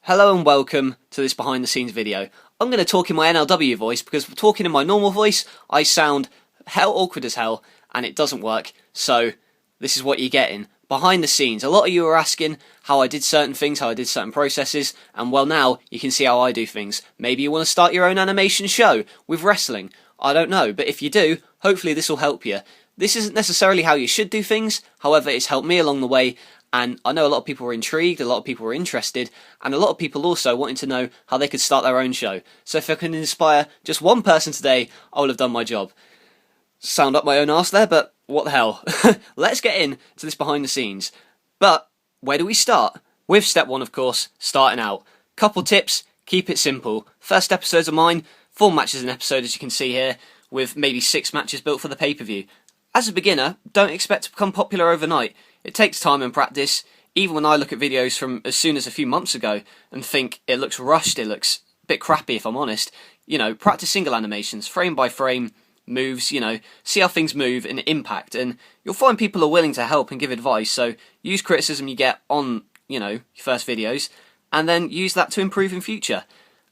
Hello and welcome to this behind the scenes video. I'm going to talk in my NLW voice because talking in my normal voice I sound hell awkward as hell and it doesn't work, so this is what you're getting. Behind the scenes, a lot of you are asking how I did certain things, how I did certain processes, and well now you can see how I do things. Maybe you want to start your own animation show with wrestling, I don't know, but if you do, hopefully this will help you. This isn't necessarily how you should do things, however it's helped me along the way. And I know a lot of people were intrigued, a lot of people were interested, and a lot of people also wanting to know how they could start their own show. So if I can inspire just one person today, I will have done my job. Sound up my own arse there, but what the hell. Let's get in to this behind the scenes. But where do we start? With step one, of course, starting out. Couple tips, keep it simple. First episodes of mine, 4 matches an episode as you can see here, with maybe 6 matches built for the pay-per-view. As a beginner, don't expect to become popular overnight. It takes time and practice. Even when I look at videos from as soon as a few months ago and think it looks rushed, it looks a bit crappy if I'm honest, practice single animations, frame by frame, moves, see how things move and impact, and you'll find people are willing to help and give advice, so use criticism you get on, your first videos, and then use that to improve in future.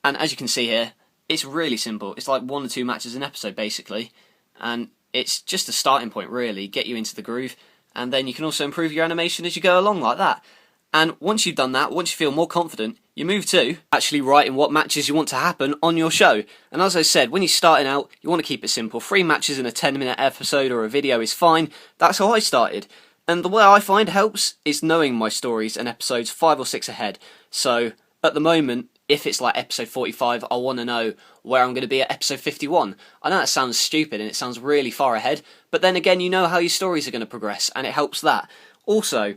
And as you can see here, it's really simple. It's like 1 or 2 matches an episode basically, and it's just a starting point really, get you into the groove, and then you can also improve your animation as you go along like that. And once you've done that, once you feel more confident, you move to actually writing what matches you want to happen on your show. And as I said, when you're starting out, you want to keep it simple. 3 matches in a 10-minute episode or a video is fine. That's how I started. And the way I find helps is knowing my stories and episodes 5 or 6 ahead. So at the moment, if it's like episode 45, I want to know where I'm going to be at episode 51. I know that sounds stupid and it sounds really far ahead, but then again, you know how your stories are going to progress, and it helps that. Also,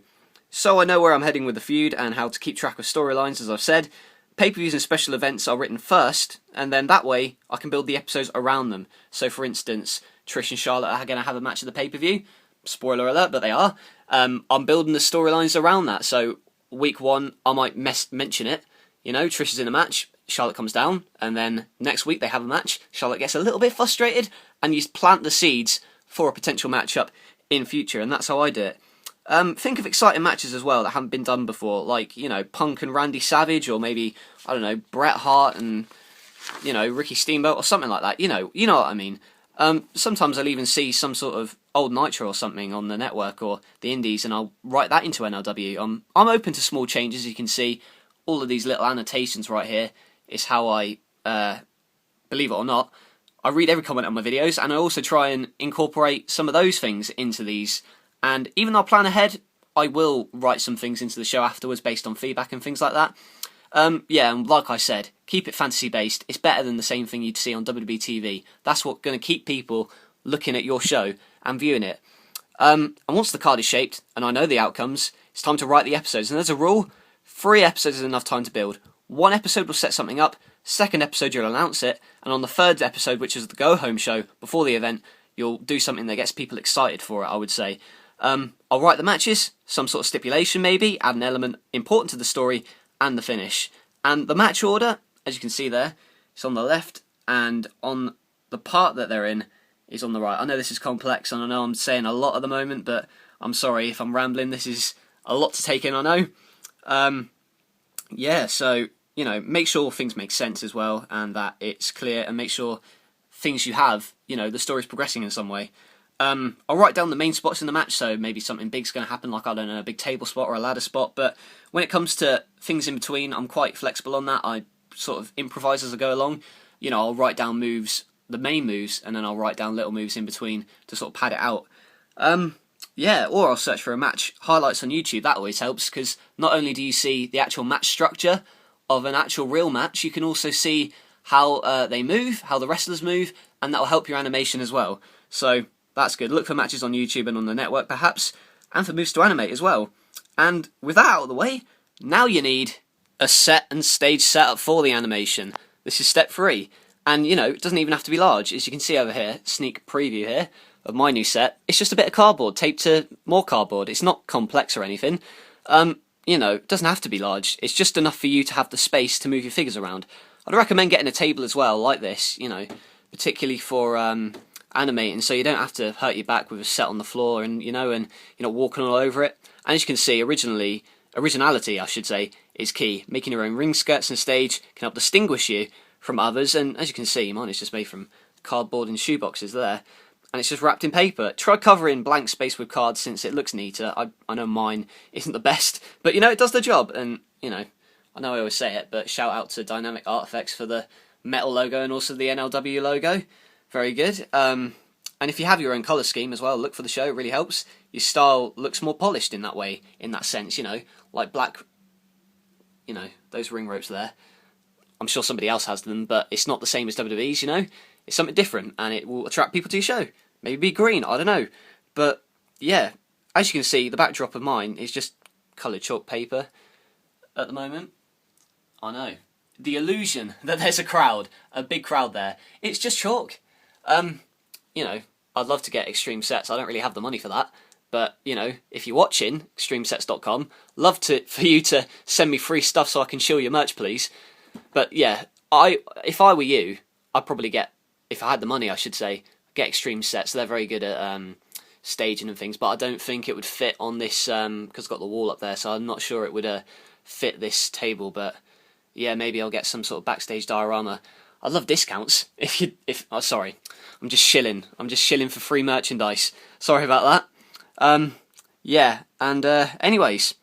so I know where I'm heading with the feud and how to keep track of storylines, as I've said, pay-per-views and special events are written first, and then that way I can build the episodes around them. So for instance, Trish and Charlotte are going to have a match at the pay-per-view. Spoiler alert, but they are. I'm building the storylines around that, so week 1 I might mention it. Trish is in a match, Charlotte comes down, and then next week they have a match, Charlotte gets a little bit frustrated, and you plant the seeds for a potential matchup in future, and that's how I do it. Think of exciting matches as well that haven't been done before, like, Punk and Randy Savage, or maybe, I don't know, Bret Hart and, Ricky Steamboat, or something like that, you know what I mean. Sometimes I'll even see some sort of old Nitro or something on the network or the indies, and I'll write that into NLW. I'm open to small changes, you can see. All of these little annotations right here is how I, believe it or not, I read every comment on my videos, and I also try and incorporate some of those things into these. And even though I plan ahead, I will write some things into the show afterwards based on feedback and things like that. Yeah, and like I said, keep it fantasy based. It's better than the same thing you'd see on WWE TV. That's what's going to keep people looking at your show and viewing it. And once the card is shaped, and I know the outcomes, it's time to write the episodes. And there's a rule. 3 episodes is enough time to build. 1 episode will set something up, 2nd episode you'll announce it, and on the 3rd episode, which is the go-home show, before the event, you'll do something that gets people excited for it, I would say. I'll write the matches, some sort of stipulation maybe, add an element important to the story, and the finish. And the match order, as you can see there, it's on the left, and on the part that they're in is on the right. I know this is complex, and I know I'm saying a lot at the moment, but I'm sorry if I'm rambling. This is a lot to take in, I know. Yeah, so, make sure things make sense as well, and that it's clear, and make sure things you have, the story's progressing in some way. I'll write down the main spots in the match, so maybe something big's going to happen, like, I don't know, a big table spot or a ladder spot, but when it comes to things in between, I'm quite flexible on that. I sort of improvise as I go along. I'll write down moves, the main moves, and then I'll write down little moves in between to sort of pad it out. Yeah, or I'll search for a match highlights on YouTube. That always helps, because not only do you see the actual match structure of an actual real match, you can also see how they move, how the wrestlers move, and that'll help your animation as well. So that's good. Look for matches on YouTube and on the network perhaps, and for moves to animate as well. And with that out of the way, now you need a set and stage setup for the animation. This is step 3. And, it doesn't even have to be large. As you can see over here, sneak preview here of my new set, it's just a bit of cardboard taped to more cardboard. It's not complex or anything. It doesn't have to be large. It's just enough for you to have the space to move your figures around. I'd recommend getting a table as well, like this, particularly for animating, so you don't have to hurt your back with a set on the floor and, and you're not walking all over it. And as you can see, originality, I should say, is key. Making your own ring skirts and stage can help distinguish you from others, and as you can see, mine is just made from cardboard and shoeboxes there, and it's just wrapped in paper. Try covering blank space with cards since it looks neater. I know mine isn't the best, but you know, it does the job, and you know, I know I always say it, but shout out to Dynamic Art Effects for the metal logo and also the NLW logo. Very good. And if you have your own colour scheme as well, look for the show, it really helps. Your style looks more polished in that way, in that sense, you know, like black, you know, those ring ropes there. I'm sure somebody else has them, but it's not the same as WWE's, you know? It's something different, and it will attract people to your show. Maybe be green, I don't know. But, yeah, as you can see, the backdrop of mine is just coloured chalk paper at the moment. I know. The illusion that there's a crowd, a big crowd there, it's just chalk. You know, I'd love to get Extreme Sets. I don't really have the money for that. But, you know, if you're watching, extremesets.com, love for you to send me free stuff so I can show your merch, please. But, yeah, if I were you, I'd probably get, if I had the money, I should say, get Extreme Sets. They're very good at staging and things, but I don't think it would fit on this, because it's got the wall up there, so I'm not sure it would fit this table, but, yeah, maybe I'll get some sort of backstage diorama. I'd love discounts, oh, sorry, I'm just shilling for free merchandise. Sorry about that. Yeah, and anyways,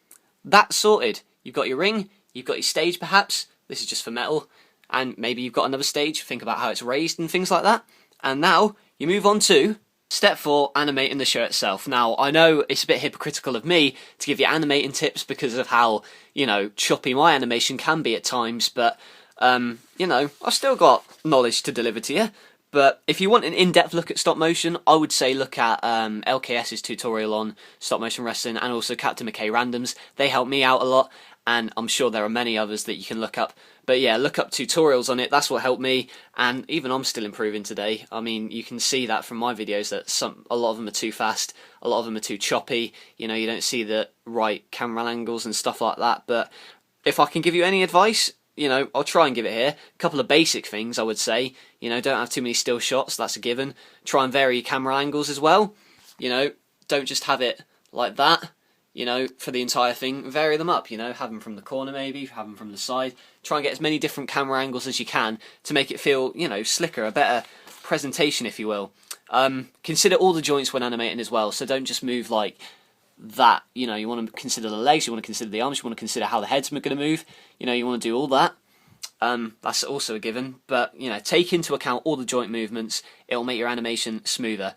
that's sorted. You've got your ring, you've got your stage perhaps, this is just for metal, and maybe you've got another stage, think about how it's raised and things like that. And now, you move on to step 4, animating the show itself. Now, I know it's a bit hypocritical of me to give you animating tips because of how, you know, choppy my animation can be at times, but, you know, I've still got knowledge to deliver to you. But if you want an in-depth look at stop motion, I would say look at LKS's tutorial on stop motion wrestling and also Captain McKay Randoms. They help me out a lot, and I'm sure there are many others that you can look up. But yeah, look up tutorials on it, that's what helped me, and even I'm still improving today. I mean, you can see that from my videos that a lot of them are too fast, a lot of them are too choppy, you know, you don't see the right camera angles and stuff like that. But if I can give you any advice, you know, I'll try and give it here. A couple of basic things I would say, you know, don't have too many still shots, that's a given. Try and vary your camera angles as well, you know, don't just have it like that. You know, for the entire thing, vary them up, you know, have them from the corner maybe, have them from the side. Try and get as many different camera angles as you can to make it feel, you know, slicker, a better presentation, if you will. Consider all the joints when animating as well, so don't just move like that. You know, you want to consider the legs, you want to consider the arms, you want to consider how the head's going to move. You know, you want to do all that. That's also a given, but, you know, take into account all the joint movements. It'll make your animation smoother.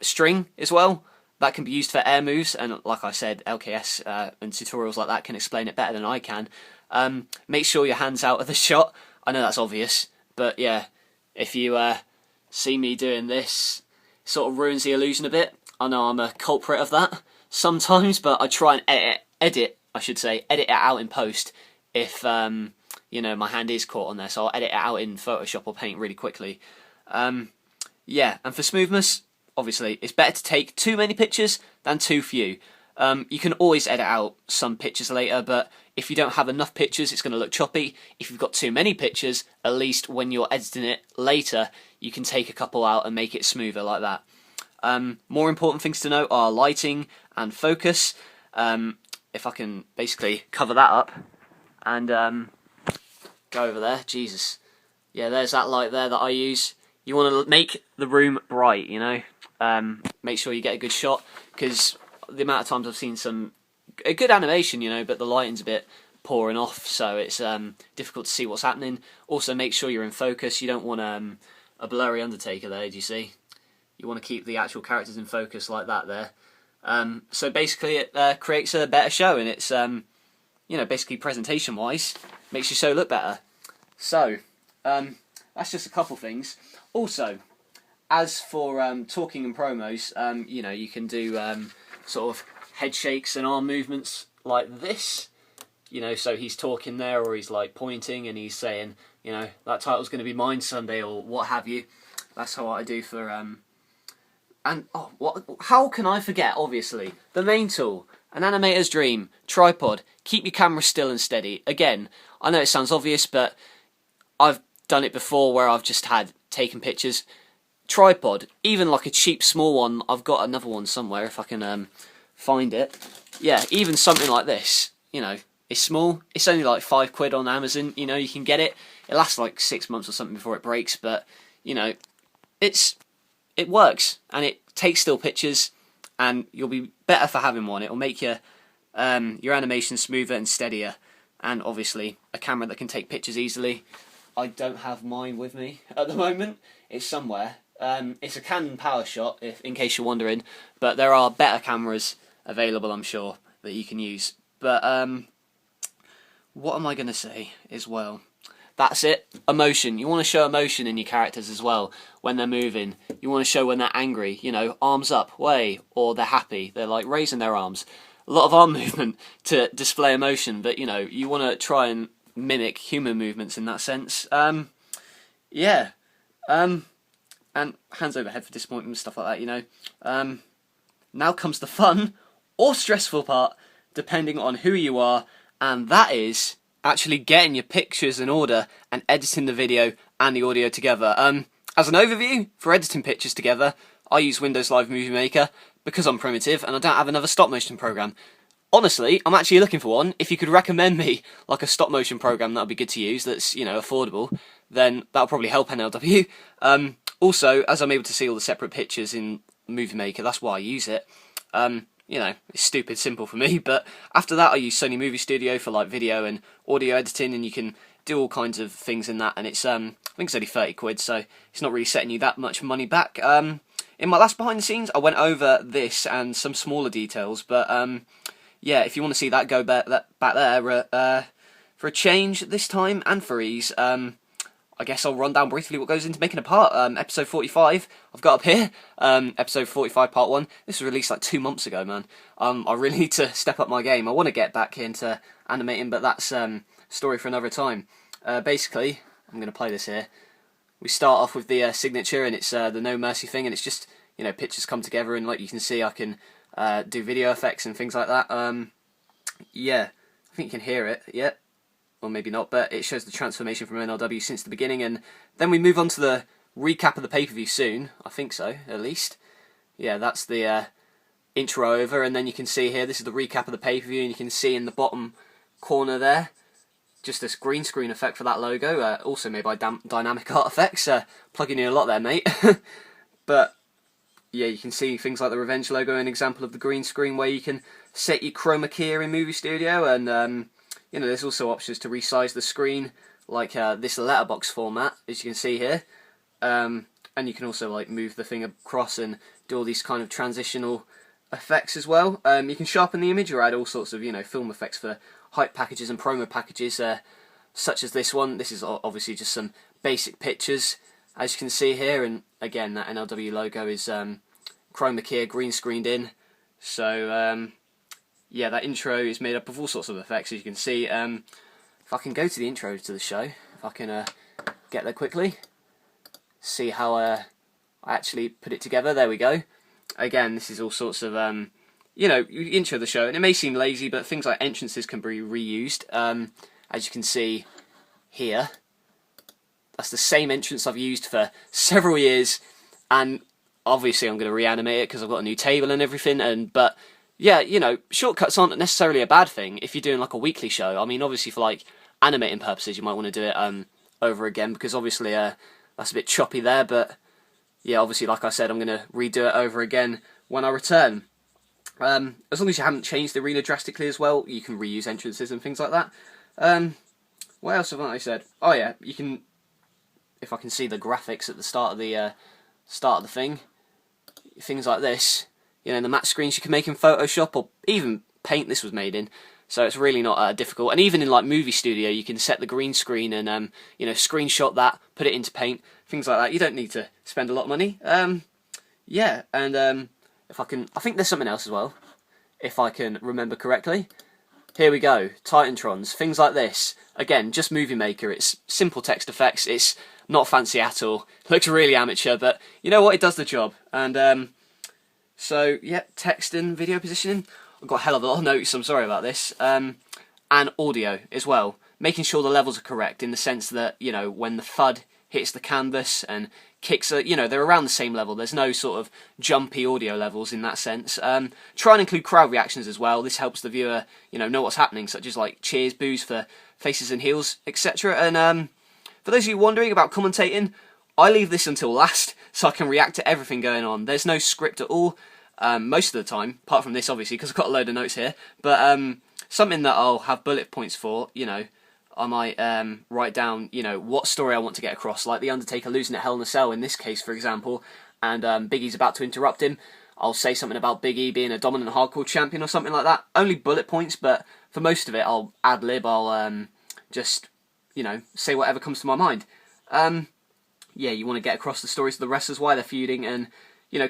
String as well. That can be used for air moves, and like I said, LKS and tutorials like that can explain it better than I can. Make sure your hand's out of the shot. I know that's obvious, but yeah, if you see me doing this, it sort of ruins the illusion a bit. I know I'm a culprit of that sometimes, but I try and edit it out in post if, you know, my hand is caught on there, so I'll edit it out in Photoshop or Paint really quickly. Yeah, and for smoothness, obviously, it's better to take too many pictures than too few. You can always edit out some pictures later, but if you don't have enough pictures, it's going to look choppy. If you've got too many pictures, at least when you're editing it later, you can take a couple out and make it smoother like that. More important things to note are lighting and focus. If I can basically cover that up and go over there, Jesus. Yeah, there's that light there that I use. You want to make the room bright, you know. Make sure you get a good shot, because the amount of times I've seen a good animation, you know, but the lighting's a bit poor and off, so it's difficult to see what's happening. Also, make sure you're in focus. You don't want a blurry Undertaker there, do you see? You want to keep the actual characters in focus like that there. So basically it creates a better show, and it's, you know, basically presentation-wise, makes your show look better. So, that's just a couple things. Also, as for talking and promos, you know, you can do sort of head shakes and arm movements like this. You know, so he's talking there, or he's like pointing and he's saying, you know, that title's going to be mine Sunday, or what have you. That's how I do for and oh, how can I forget? Obviously, the main tool, an animator's dream, tripod. Keep your camera still and steady. Again, I know it sounds obvious, but I've done it before where I've just taken pictures. Tripod, even like a cheap small one. I've got another one somewhere if I can find it. Yeah, even something like this. You know, It's small. It's only like £5 on Amazon. You know, you can get it. It lasts like 6 months or something before it breaks. But you know, it works and it takes still pictures, and you'll be better for having one. It'll make your animation smoother and steadier, and obviously a camera that can take pictures easily. I don't have mine with me at the moment. It's somewhere. It's a Canon PowerShot, in case you're wondering, but there are better cameras available, I'm sure, that you can use. But what am I going to say as well? That's it. Emotion. You want to show emotion in your characters as well when they're moving. You want to show when they're angry, you know, arms up, way, or they're happy. They're like raising their arms. A lot of arm movement to display emotion, but you know, you want to try and mimic human movements in that sense. Yeah. And hands over head for disappointment and stuff like that, you know. Now comes the fun or stressful part, depending on who you are, and that is actually getting your pictures in order and editing the video and the audio together. As an overview, for editing pictures together, I use Windows Live Movie Maker because I'm primitive and I don't have another stop motion program. Honestly, I'm actually looking for one. If you could recommend me like a stop motion program that would be good to use, that's, you know, affordable, then that'll probably help NLW. Also, as I'm able to see all the separate pictures in Movie Maker, that's why I use it. You know, it's stupid simple for me, but after that I use Sony Movie Studio for like video and audio editing, and you can do all kinds of things in that, and it's I think it's only £30, so it's not really setting you that much money back. In my last behind the scenes I went over this and some smaller details, but yeah, if you want to see that, go back there for a change this time and for ease. I guess I'll run down briefly what goes into making a part. Episode 45, I've got up here. Episode 45, part 1. This was released like 2 months ago, man. I really need to step up my game. I want to get back into animating, but that's story for another time. Basically, I'm going to play this here. We start off with the signature, and it's the No Mercy thing, and it's just, you know, pictures come together, and like you can see, I can do video effects and things like that. Yeah, I think you can hear it, yeah. Or maybe not, but it shows the transformation from NLW since the beginning, and then we move on to the recap of the pay-per-view soon. I think so, at least. Yeah, that's the intro over, and then you can see here, this is the recap of the pay-per-view, and you can see in the bottom corner there, just this green screen effect for that logo, also made by Dynamic Art Effects. Plugging in a lot there, mate. But yeah, you can see things like the Revenge logo, an example of the green screen where you can set your chroma key in Movie Studio, and you know, there's also options to resize the screen, like this letterbox format, as you can see here. And you can also like move the thing across and do all these kind of transitional effects as well. You can sharpen the image or add all sorts of, you know, film effects for hype packages and promo packages, such as this one. This is obviously just some basic pictures, as you can see here. And again, that NLW logo is chroma key green screened in. So yeah, that intro is made up of all sorts of effects, as you can see. If I can go to the intro to the show, if I can get there quickly, see how I actually put it together. There we go. Again, this is all sorts of, you know, you intro the show, and it may seem lazy, but things like entrances can be reused. As you can see here, that's the same entrance I've used for several years, and obviously I'm going to reanimate it because I've got a new table and everything, but yeah, you know, shortcuts aren't necessarily a bad thing if you're doing like a weekly show. I mean, obviously for like animating purposes, you might want to do it over again, because obviously that's a bit choppy there. But yeah, obviously, like I said, I'm going to redo it over again when I return. As long as you haven't changed the arena drastically as well, you can reuse entrances and things like that. What else have I said? Oh yeah, you can. If I can see the graphics at the start of the thing, things like this. You know, the matte screens you can make in Photoshop or even Paint. This was made in, so it's really not difficult. And even in like Movie Studio, you can set the green screen and you know, screenshot that, put it into Paint, things like that. You don't need to spend a lot of money. Yeah, and if I can, I think there's something else as well, if I can remember correctly. Here we go, Titantrons, things like this. Again, just Movie Maker. It's simple text effects. It's not fancy at all. Looks really amateur, but you know what? It does the job. And so, yeah, text and video positioning. I've got a hell of a lot of notes, I'm sorry about this. And audio as well. Making sure the levels are correct in the sense that, you know, when the FUD hits the canvas and kicks are, they're around the same level. There's no sort of jumpy audio levels in that sense. Try and include crowd reactions as well. This helps the viewer, know what's happening, such as like cheers, boos for faces and heels, etc. And for those of you wondering about commentating, I leave this until last so I can react to everything going on. There's no script at all most of the time, apart from this obviously because I've got a load of notes here. But something that I'll have bullet points for, I might write down, what story I want to get across, like The Undertaker losing at Hell in a Cell in this case, for example, and Big E's about to interrupt him. I'll say something about Big E being a dominant hardcore champion or something like that. Only bullet points, but for most of it, I'll ad-lib, I'll just, say whatever comes to my mind. Yeah, you want to get across the stories of the wrestlers, why they're feuding, and,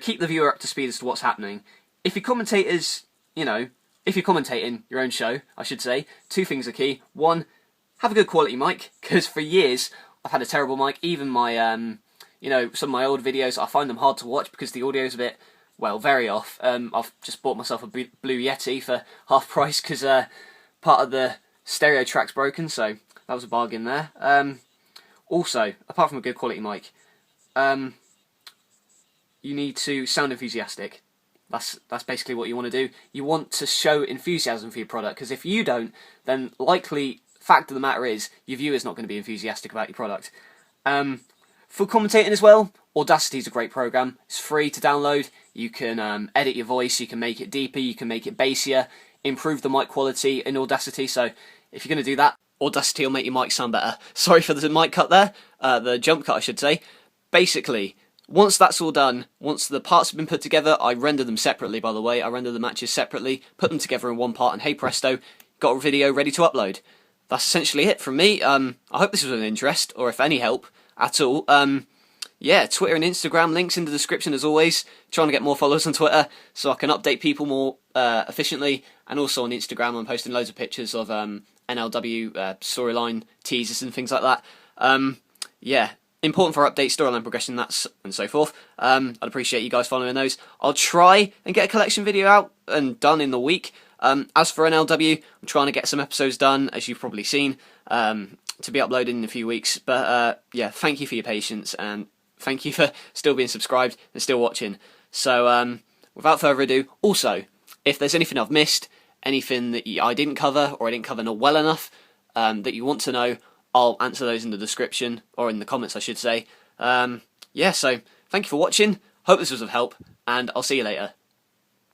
keep the viewer up to speed as to what's happening. If you're commentators, if you're commentating your own show, I should say, two things are key. One, have a good quality mic, because for years I've had a terrible mic. Even my, some of my old videos, I find them hard to watch because the audio's a bit, very off. I've just bought myself a Blue Yeti for half price because part of the stereo track's broken, so that was a bargain there. Also, apart from a good quality mic, you need to sound enthusiastic. That's basically what you want to do. You want to show enthusiasm for your product, because if you don't, then likely fact of the matter is your viewer's not going to be enthusiastic about your product. For commentating as well, Audacity is a great program. It's free to download. You can edit your voice, you can make it deeper, you can make it bassier, improve the mic quality in Audacity. So if you're going to do that, Audacity will make your mic sound better. Sorry for the mic cut there, the jump cut I should say. Basically, once that's all done, once the parts have been put together, I render them separately, by the way. I render the matches separately, put them together in one part, and hey presto, got a video ready to upload. That's essentially it from me. I hope this was of interest, or if any help at all. Yeah, Twitter and Instagram, links in the description as always. Trying to get more followers on Twitter so I can update people more efficiently. And also on Instagram, I'm posting loads of pictures of NLW storyline teasers and things like that. Yeah, important for updates, storyline progression, and so forth. I'd appreciate you guys following those. I'll try and get a collection video out and done in the week. As for NLW, I'm trying to get some episodes done, as you've probably seen, to be uploaded in a few weeks. But yeah, thank you for your patience, and thank you for still being subscribed and still watching. So without further ado, also, if there's anything I've missed, anything that I didn't cover, or I didn't cover not well enough, that you want to know, I'll answer those in the description, or in the comments I should say. Yeah, so thank you for watching, hope this was of help, and I'll see you later.